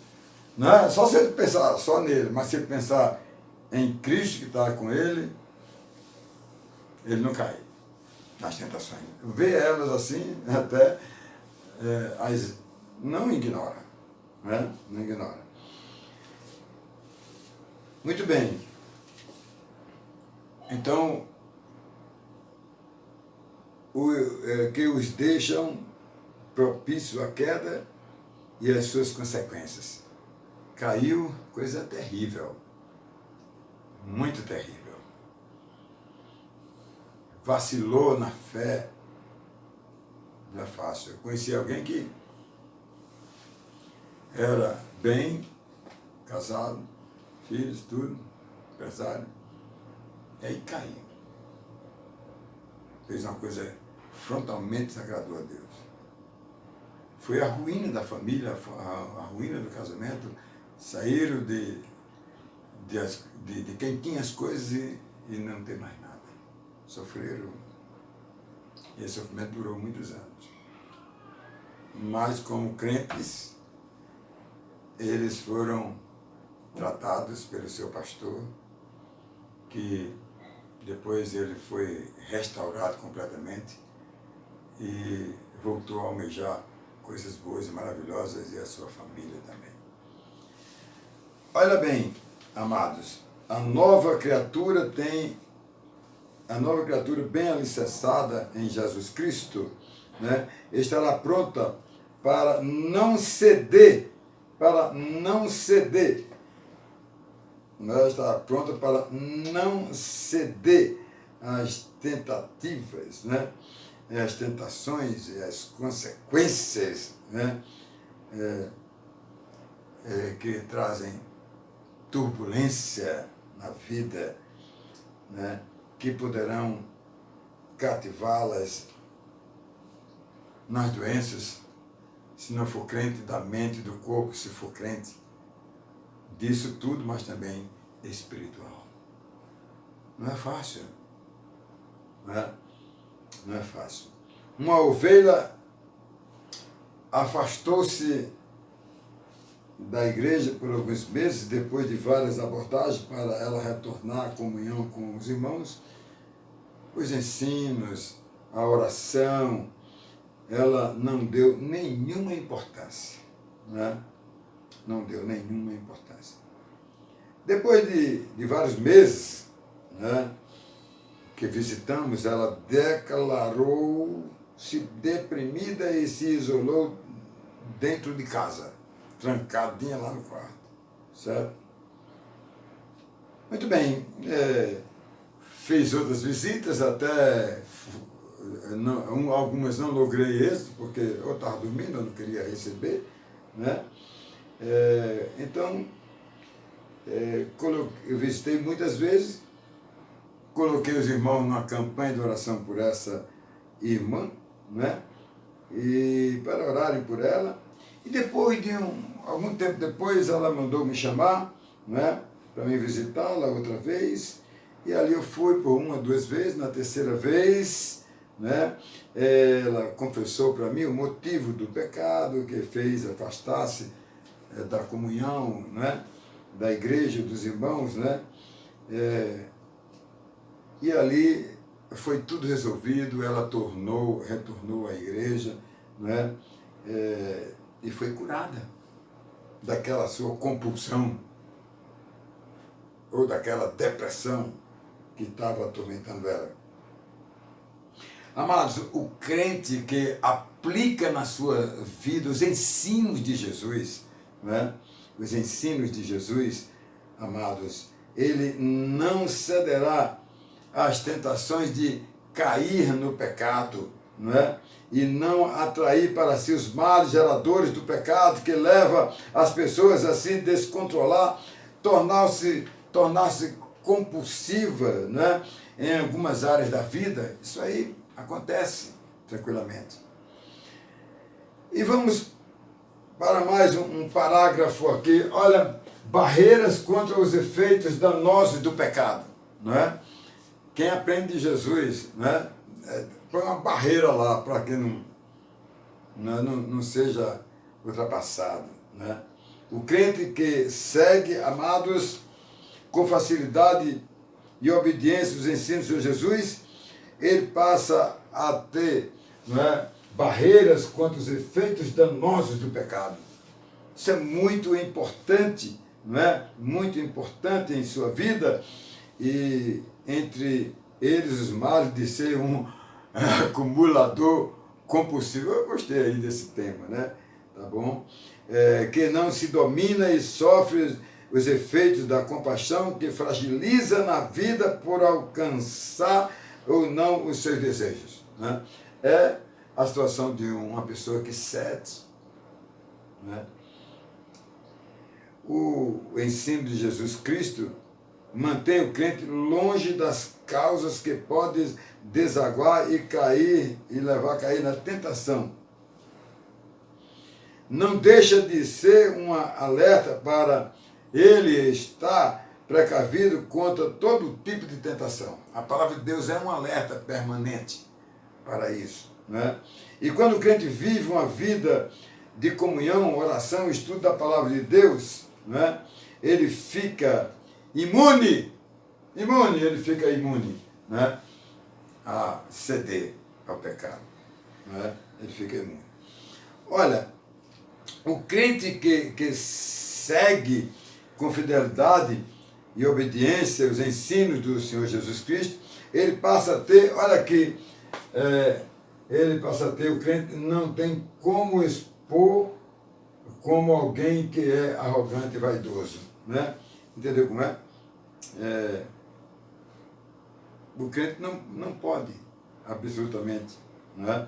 Não é só se ele pensar só nele, mas se ele pensar em Cristo que está com ele, ele não cai nas tentações. Vê elas assim, até não ignora. Né? Não ignora. Muito bem. Então, que os deixam propício à queda e às suas consequências. Caiu, coisa terrível, muito terrível. Vacilou na fé, não é fácil. Eu conheci alguém que era bem casado, filhos, tudo, empresário, e aí caiu. Fez uma coisa frontalmente desagradou a Deus. Foi a ruína da família, a ruína do casamento. Saíram de quem tinha as coisas e não tem mais nada. Sofreram. E esse sofrimento durou muitos anos. Mas como crentes, eles foram tratados pelo seu pastor, que depois ele foi restaurado completamente e voltou a almejar coisas boas e maravilhosas, e a sua família também. Olha bem, amados, a nova criatura bem alicerçada em Jesus Cristo, né, estará pronta para não ceder, estará pronta para não ceder às tentativas, né, as tentações e as consequências, né, que trazem turbulência na vida, né, que poderão cativá-las nas doenças, se não for crente da mente e do corpo, se for crente disso tudo, mas também espiritual. Não é fácil. Não é fácil. Uma ovelha afastou-se da igreja por alguns meses, depois de várias abordagens, para ela retornar à comunhão com os irmãos. Os ensinos, a oração, ela não deu nenhuma importância. Né? Não deu nenhuma importância. Depois de vários meses, né, que visitamos, ela declarou-se deprimida e se isolou dentro de casa, trancadinha lá no quarto, certo? Muito bem, fez outras visitas, até algumas não logrei êxito, porque eu estava dormindo, eu não queria receber, né? Então, eu visitei muitas vezes, coloquei os irmãos numa campanha de oração por essa irmã, né? E para orarem por ela. E depois de algum tempo depois, ela mandou me chamar, né, para me visitá-la outra vez. E ali eu fui por uma, duas vezes. Na terceira vez, né, ela confessou para mim o motivo do pecado que fez afastar-se da comunhão, né, da igreja, dos irmãos, né? E ali foi tudo resolvido, ela retornou à igreja, não é? E foi curada daquela sua compulsão ou daquela depressão que estava atormentando ela. Amados, o crente que aplica na sua vida os ensinos de Jesus, né? Os ensinos de Jesus, amados, ele não cederá às tentações de cair no pecado, não é? E não atrair para si os males geradores do pecado que leva as pessoas a se descontrolar, tornar-se compulsiva, né? Em algumas áreas da vida. Isso aí acontece tranquilamente. E vamos para mais um parágrafo aqui. Olha, barreiras contra os efeitos danosos do pecado, não é? Quem aprende de Jesus, né? Põe uma barreira lá para que não seja ultrapassado, né? O crente que segue, amados, com facilidade e obediência os ensinos de Jesus, ele passa a ter, não é, barreiras contra os efeitos danosos do pecado. Isso é muito importante, não é? Muito importante em sua vida, e entre eles os males de ser um acumulador compulsivo. Eu gostei aí desse tema, né? Tá bom? Que não se domina e sofre os efeitos da compaixão, que fragiliza na vida por alcançar ou não os seus desejos, né? É a situação de uma pessoa que cede, né? O ensino de Jesus Cristo mantém o crente longe das causas que podem desaguar e cair e levar a cair na tentação. Não deixa de ser um alerta para ele estar precavido contra todo tipo de tentação. A palavra de Deus é um alerta permanente para isso, né? E quando o crente vive uma vida de comunhão, oração, estudo da palavra de Deus, né, ele fica imune, né, a ceder ao pecado, né? Ele fica imune. Olha, o crente que segue com fidelidade e obediência os ensinos do Senhor Jesus Cristo, ele passa a ter, olha aqui, o crente não tem como expor como alguém que é arrogante e vaidoso, né? Entendeu como é? O crente não pode, absolutamente, né?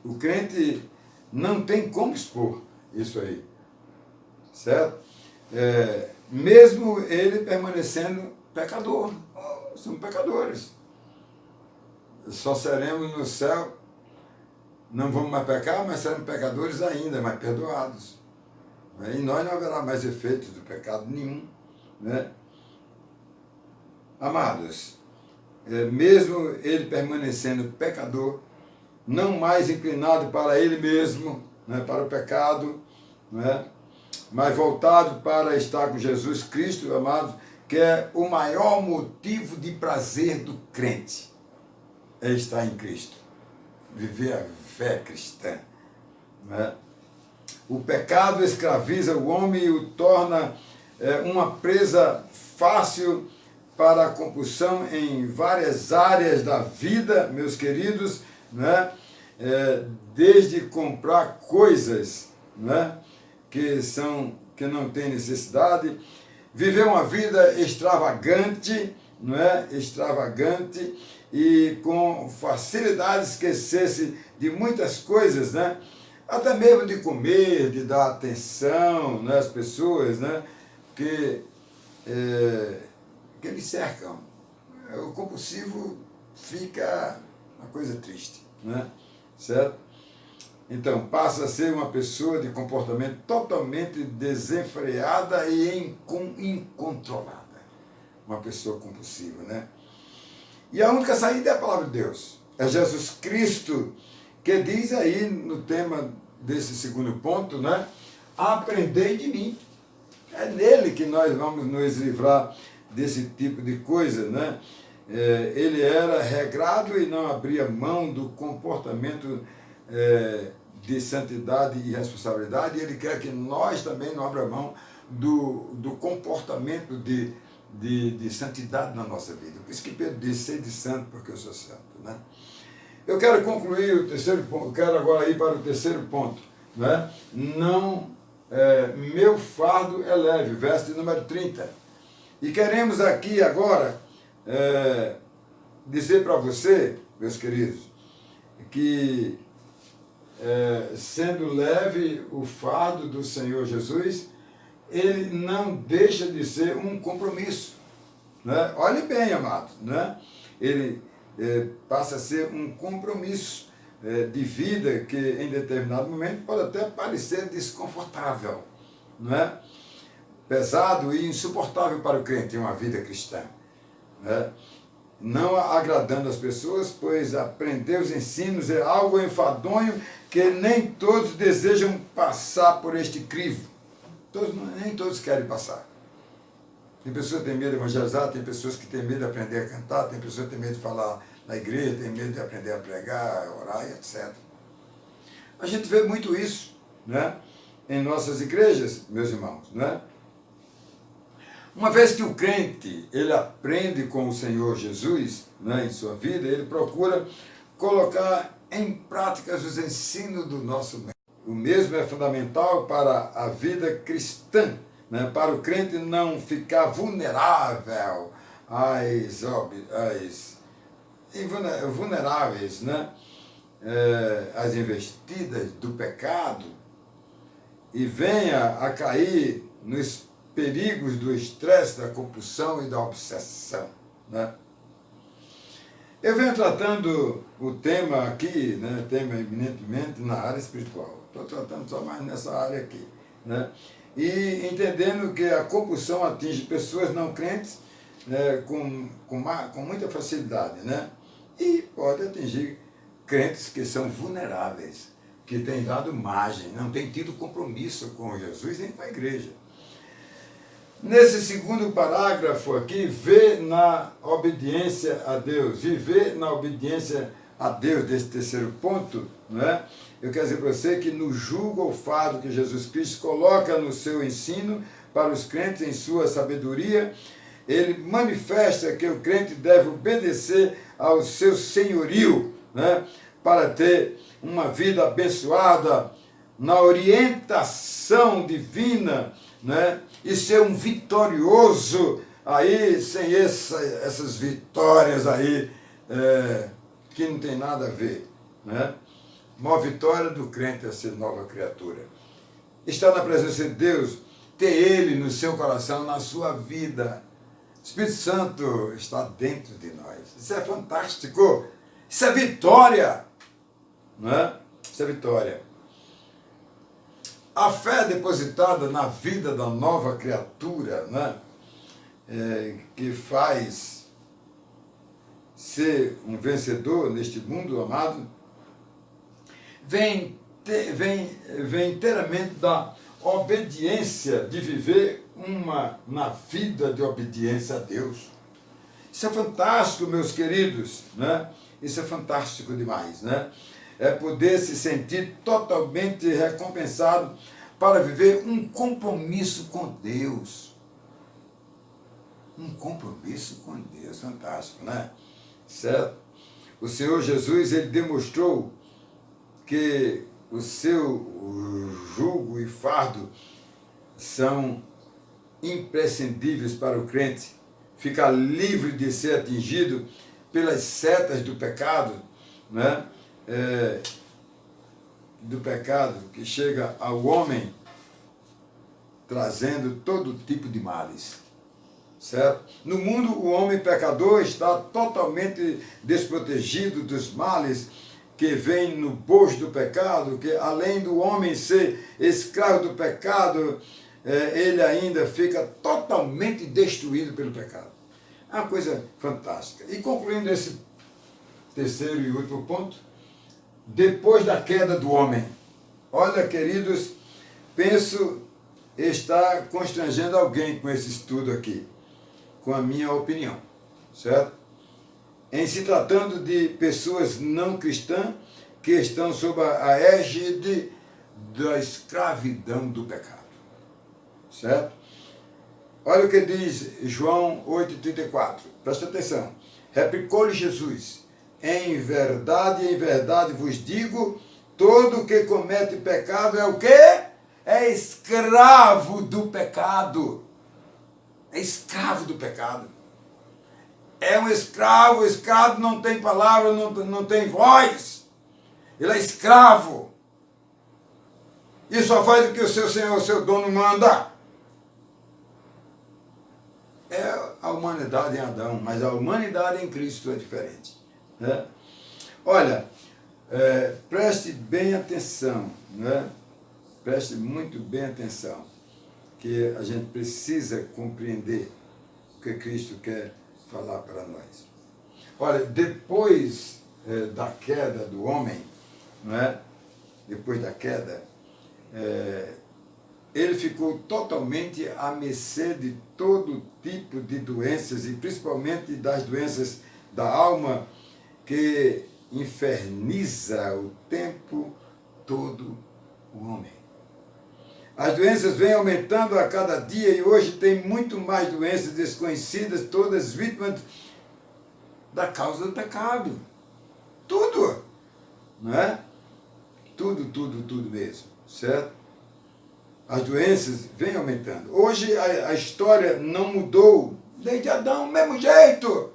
O crente não tem como expor isso aí, certo? Mesmo ele permanecendo pecador. Somos pecadores. Só seremos no céu, não vamos mais pecar, mas seremos pecadores ainda, mas perdoados. Em nós não haverá mais efeitos do pecado nenhum, né? Amados, mesmo ele permanecendo pecador, não mais inclinado para ele mesmo, né, para o pecado, né, mas voltado para estar com Jesus Cristo, amados, que é o maior motivo de prazer do crente, é estar em Cristo, viver a fé cristã, né? O pecado escraviza o homem e o torna uma presa fácil para a compulsão em várias áreas da vida, meus queridos, né? Desde comprar coisas, né, que não tem necessidade, viver uma vida extravagante, não é? Extravagante, e com facilidade esquecer-se de muitas coisas, né? Até mesmo de comer, de dar atenção, né, às pessoas, né, que lhe cercam. O compulsivo fica uma coisa triste, né? Certo? Então, passa a ser uma pessoa de comportamento totalmente desenfreada e incontrolada. Uma pessoa compulsiva, né? E a única saída é a palavra de Deus. É Jesus Cristo, que diz aí no tema desse segundo ponto, né? Aprendei de mim. É nele que nós vamos nos livrar desse tipo de coisa, né? Ele era regrado e não abria mão do comportamento de santidade e responsabilidade, e ele quer que nós também não abra mão do comportamento de santidade na nossa vida. Por isso que Pedro disse, sede santo, porque eu sou santo. Né? Eu quero concluir o terceiro ponto, eu quero agora ir para o terceiro ponto. Né? Meu fardo é leve, verso de número 30. E queremos aqui agora dizer para você, meus queridos, que sendo leve o fardo do Senhor Jesus, ele não deixa de ser um compromisso. Né? Olhe bem, amado, né? Ele passa a ser um compromisso de vida que em determinado momento pode até parecer desconfortável, né? Pesado e insuportável para o crente em uma vida cristã. Né? Não agradando as pessoas, pois aprender os ensinos é algo enfadonho que nem todos desejam passar por este crivo. Nem todos querem passar. Tem pessoas que têm medo de evangelizar, tem pessoas que têm medo de aprender a cantar, tem pessoas que têm medo de falar na igreja, tem medo de aprender a pregar, orar, etc. A gente vê muito isso, né, em nossas igrejas, meus irmãos. Né? Uma vez que o crente ele aprende com o Senhor Jesus, né, em sua vida, ele procura colocar em prática os ensinos do nosso mestre. O mesmo é fundamental para a vida cristã, né, para o crente não ficar vulnerável vulneráveis, né, às investidas do pecado e venha a cair nos perigos do estresse, da compulsão e da obsessão. Né? Eu venho tratando o tema aqui, né, tema eminentemente na área espiritual. Estou tratando só mais nessa área aqui. Né? E entendendo que a compulsão atinge pessoas não crentes com muita facilidade. Né? E pode atingir crentes que são vulneráveis, que têm dado margem, não têm tido compromisso com Jesus nem com a igreja. Nesse segundo parágrafo aqui, vê na obediência a Deus, viver na obediência a Deus, desse terceiro ponto, não é? Eu quero dizer para você que no jugo ou fardo que Jesus Cristo coloca no seu ensino para os crentes em sua sabedoria, ele manifesta que o crente deve obedecer ao seu senhorio, né? Para ter uma vida abençoada na orientação divina, né? E ser um vitorioso aí, sem essas vitórias aí, que não tem nada a ver. Né? Uma vitória do crente é ser nova criatura. Estar na presença de Deus, ter Ele no seu coração, na sua vida. O Espírito Santo está dentro de nós. Isso é fantástico. Isso é vitória. Né? Isso é vitória. A fé depositada na vida da nova criatura, né, que faz ser um vencedor neste mundo amado, vem inteiramente da obediência, de viver na vida de obediência a Deus. Isso é fantástico, meus queridos, né? Isso é fantástico demais, né? É poder se sentir totalmente recompensado para viver um compromisso com Deus. Um compromisso com Deus, fantástico, né? Certo? O Senhor Jesus, ele demonstrou que o seu jugo e fardo são imprescindíveis para o crente. Ficar livre de ser atingido pelas setas do pecado, né? Do pecado que chega ao homem trazendo todo tipo de males, certo? No mundo o homem pecador está totalmente desprotegido dos males que vêm no bojo do pecado, que além do homem ser escravo do pecado, ele ainda fica totalmente destruído pelo pecado. É uma coisa fantástica. E concluindo esse terceiro e último ponto, depois da queda do homem. Olha, queridos, penso está constrangendo alguém com esse estudo aqui, com a minha opinião, certo? Em se tratando de pessoas não cristãs que estão sob a égide da escravidão do pecado, certo? Olha o que diz João 8,34, presta atenção. Replicou-lhe Jesus: em verdade vos digo, todo que comete pecado é o quê? É escravo do pecado. É escravo do pecado. É um escravo, o escravo não tem palavra, não tem voz. Ele é escravo. E só faz o que o seu senhor, o seu dono manda. É a humanidade em Adão, mas a humanidade em Cristo é diferente. Né? Olha, preste bem atenção, né? Preste muito bem atenção, que a gente precisa compreender o que Cristo quer falar para nós. Olha, depois da queda do homem, não é? Depois da queda, ele ficou totalmente à mercê de todo tipo de doenças, e principalmente das doenças da alma, que inferniza o tempo todo o homem. As doenças vêm aumentando a cada dia e hoje tem muito mais doenças desconhecidas, todas vítimas da causa do pecado. Tudo, não é? Tudo mesmo, certo? As doenças vêm aumentando. Hoje a história não mudou desde Adão, do mesmo jeito.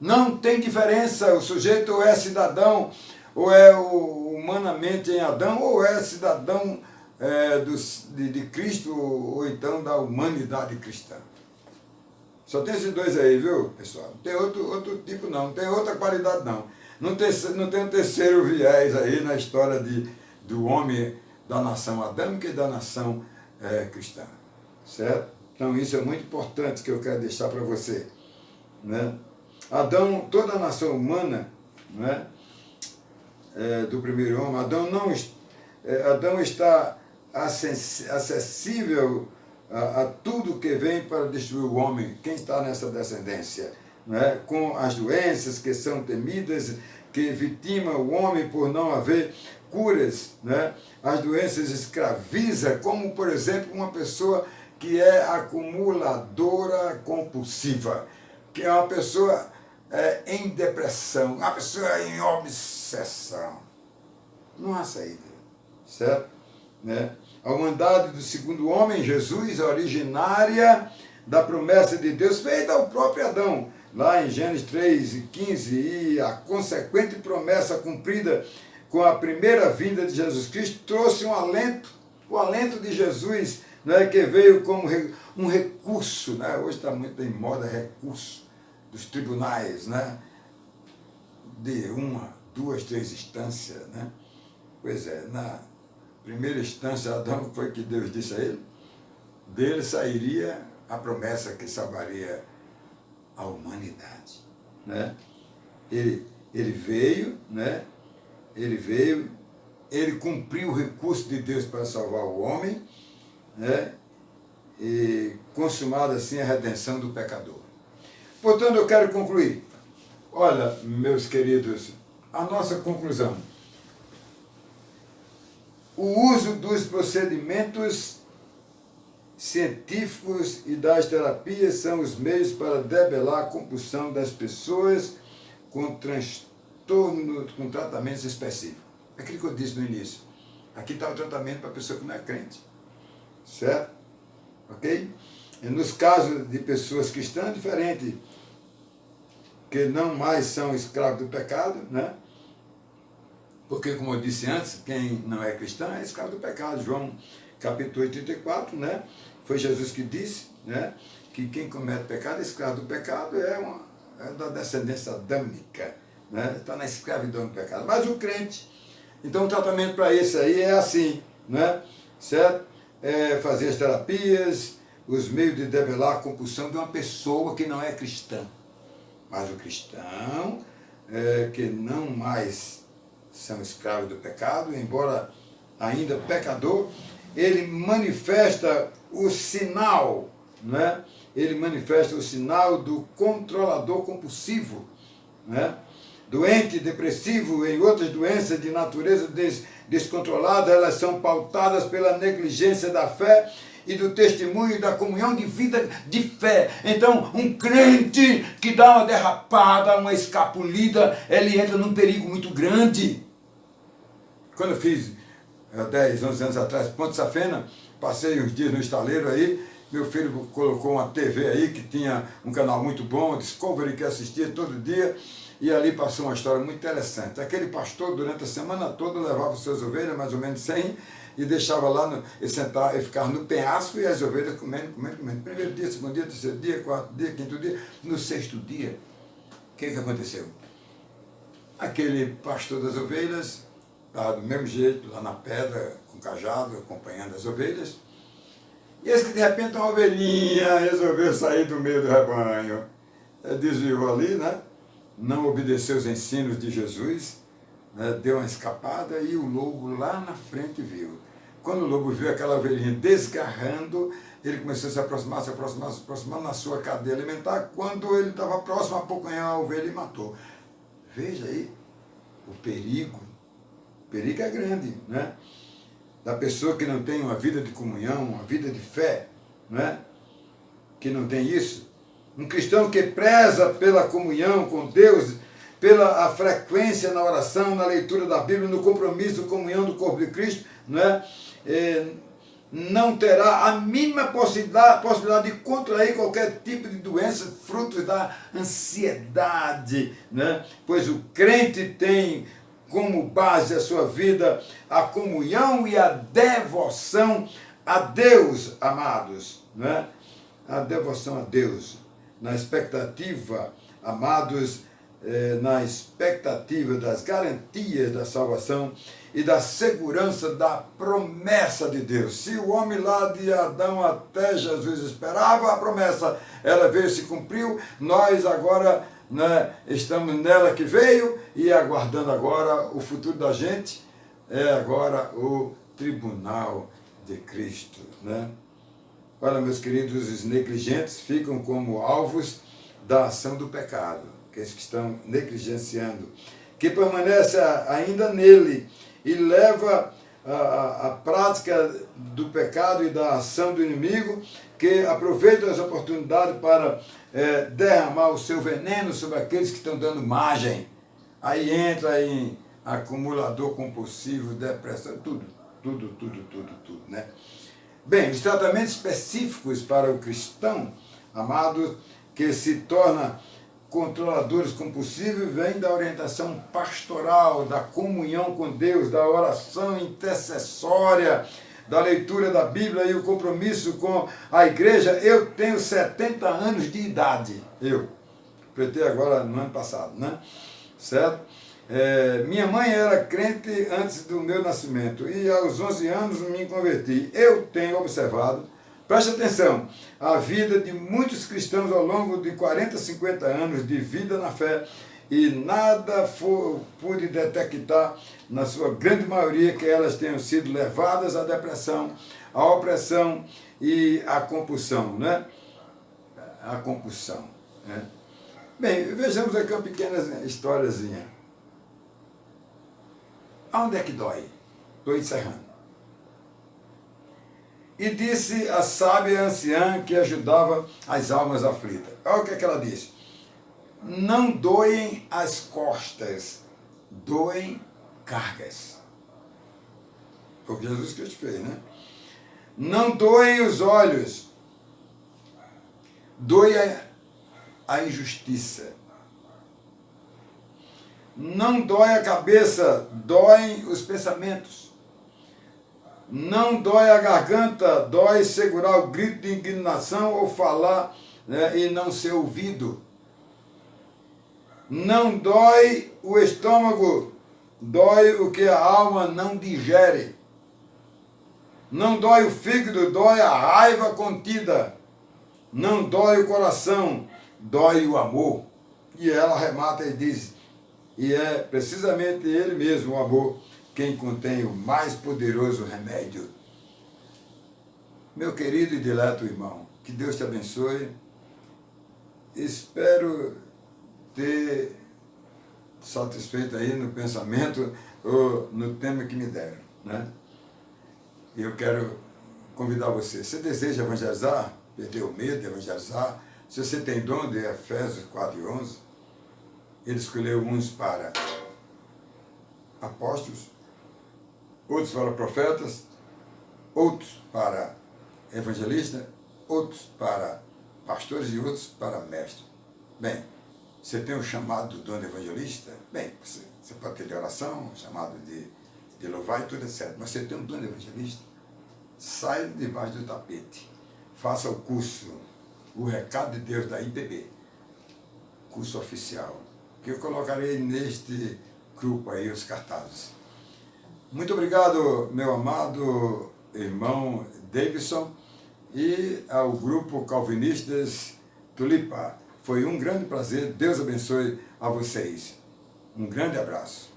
Não tem diferença, o sujeito ou é cidadão, ou é humanamente em Adão, ou é cidadão de Cristo, ou então da humanidade cristã. Só tem esses dois aí, viu, pessoal? Não tem outro tipo não tem outra qualidade não. Não tem um terceiro viés aí na história do homem da nação adâmica e da nação cristã. Certo? Então isso é muito importante que eu quero deixar para você. Né? Adão, toda a nação humana, né, do primeiro homem, Adão está acessível a tudo que vem para destruir o homem, quem está nessa descendência, né, com as doenças que são temidas, que vitimam o homem por não haver curas, né? As doenças escravizam, como por exemplo uma pessoa que é acumuladora compulsiva, que é uma pessoa em depressão, uma pessoa em obsessão. Não há saída, certo? Né? A humanidade do segundo homem, Jesus, originária da promessa de Deus feita ao próprio Adão, lá em Gênesis 3:15, e a consequente promessa cumprida com a primeira vinda de Jesus Cristo, trouxe um alento, o alento de Jesus, né, que veio como um recurso, né? Hoje está muito em moda recurso dos tribunais, né? De 1, 2, 3 instâncias, né? Pois é, na primeira instância, Adão, foi que Deus disse a ele, dele sairia a promessa que salvaria a humanidade, né? Ele veio, né? Ele cumpriu o recurso de Deus para salvar o homem, né? E consumada assim a redenção do pecador. Portanto, eu quero concluir. Olha, meus queridos, a nossa conclusão. O uso dos procedimentos científicos e das terapias são os meios para debelar a compulsão das pessoas com transtorno, com tratamentos específicos. Aquilo que eu disse no início. Aqui está o tratamento para a pessoa que não é crente. Certo? Ok? E nos casos de pessoas cristãs, é diferente. Que não mais são escravos do pecado, né? Porque, como eu disse antes, quem não é cristão é escravo do pecado. João capítulo 8:34, né? Foi Jesus que disse, né, que quem comete pecado é escravo do pecado, é da descendência adâmica, né? Está na escravidão do pecado. Mas o crente, então o tratamento para esse aí é assim, né? Certo? Fazer as terapias, os meios de debelar a compulsão de uma pessoa que não é cristã. Mas o cristão, que não mais são escravos do pecado, embora ainda pecador, ele manifesta o sinal, né? Ele manifesta o sinal do controlador compulsivo, né? Doente, depressivo, em outras doenças de natureza descontrolada, elas são pautadas pela negligência da fé e do testemunho da comunhão de vida de fé. Então, um crente que dá uma derrapada, uma escapulida, ele entra num perigo muito grande. Quando eu fiz 10, 11 anos atrás, Ponte Safena, passei uns dias no estaleiro aí, meu filho colocou uma TV aí que tinha um canal muito bom, Discovery, que assistia todo dia, e ali passou uma história muito interessante. Aquele pastor, durante a semana toda, levava os seus ovelhas, mais ou menos 100, e deixava lá, ele ficava no penhasco e as ovelhas comendo. Primeiro dia, segundo dia, terceiro dia, quarto dia, quinto dia. No sexto dia, o que aconteceu? Aquele pastor das ovelhas estava do mesmo jeito, lá na pedra, com cajado, acompanhando as ovelhas. E esse que de repente uma ovelhinha resolveu sair do meio do rebanho. Desviou ali, né? Não obedeceu os ensinos de Jesus, né? Deu uma escapada e o lobo lá na frente viu. Quando o lobo viu aquela ovelhinha desgarrando, ele começou a se aproximar na sua cadeia alimentar. Quando ele estava próximo, apocanhou a ovelha e matou. Veja aí o perigo. O perigo é grande, né? Da pessoa que não tem uma vida de comunhão, uma vida de fé, não é? Que não tem isso. Um cristão que preza pela comunhão com Deus, pela a frequência na oração, na leitura da Bíblia, no compromisso, comunhão do corpo de Cristo, não é? Não terá a mínima possibilidade de contrair qualquer tipo de doença, fruto da ansiedade, né? Pois o crente tem como base a sua vida a comunhão e a devoção a Deus, amados, né? A devoção a Deus, na expectativa, amados, na expectativa das garantias da salvação e da segurança da promessa de Deus. Se o homem lá de Adão até Jesus esperava a promessa, ela veio e se cumpriu, nós agora, né, estamos nela que veio e aguardando agora o futuro da gente, é agora o tribunal de Cristo, né? Olha, meus queridos, os negligentes ficam como alvos da ação do pecado, aqueles que estão negligenciando, que permanece ainda nele e leva a prática do pecado e da ação do inimigo, que aproveita as oportunidades para derramar o seu veneno sobre aqueles que estão dando margem. Aí entra em acumulador compulsivo, depressão, tudo, né? Bem, os tratamentos específicos para o cristão, amado, que se torna controladores compulsivos, vêm da orientação pastoral, da comunhão com Deus, da oração intercessória, da leitura da Bíblia e o compromisso com a igreja. Eu tenho 70 anos de idade, eu completei agora no ano passado, né? Certo? Minha mãe era crente antes do meu nascimento e aos 11 anos me converti. Eu tenho observado, preste atenção, a vida de muitos cristãos ao longo de 40, 50 anos de vida na fé e nada pude detectar, na sua grande maioria, que elas tenham sido levadas à depressão, à opressão e à compulsão, né? A compulsão, né? Bem, vejamos aqui uma pequena historiazinha. Aonde é que dói? Estou encerrando. E disse a sábia anciã que ajudava as almas aflitas. Olha o que é que ela disse. Não doem as costas, doem cargas. Foi o que Jesus Cristo fez, né? Não doem os olhos, doem a injustiça. Não dói a cabeça, doem os pensamentos. Não dói a garganta, dói segurar o grito de indignação ou falar, né, e não ser ouvido. Não dói o estômago, dói o que a alma não digere. Não dói o fígado, dói a raiva contida. Não dói o coração, dói o amor. E ela arremata e diz, e é precisamente ele mesmo, o amor, quem contém o mais poderoso remédio. Meu querido e dileto irmão, que Deus te abençoe. Espero ter satisfeito aí no pensamento ou no tema que me deram, né? E eu quero convidar você. Você deseja evangelizar? Perder o medo de evangelizar? Se você tem dom de Efésios 4:11, ele escolheu uns para apóstolos, outros para profetas, outros para evangelistas, outros para pastores e outros para mestres. Bem, você tem o chamado do dom de evangelista? Bem, você pode ter de oração, chamado de louvar e tudo etc. Mas você tem um dom de evangelista? Saia debaixo do tapete. Faça o curso, o recado de Deus da IPB, curso oficial, que eu colocarei neste grupo aí, os cartazes. Muito obrigado, meu amado irmão Davidson, e ao grupo Calvinistas Tulipa. Foi um grande prazer. Deus abençoe a vocês. Um grande abraço.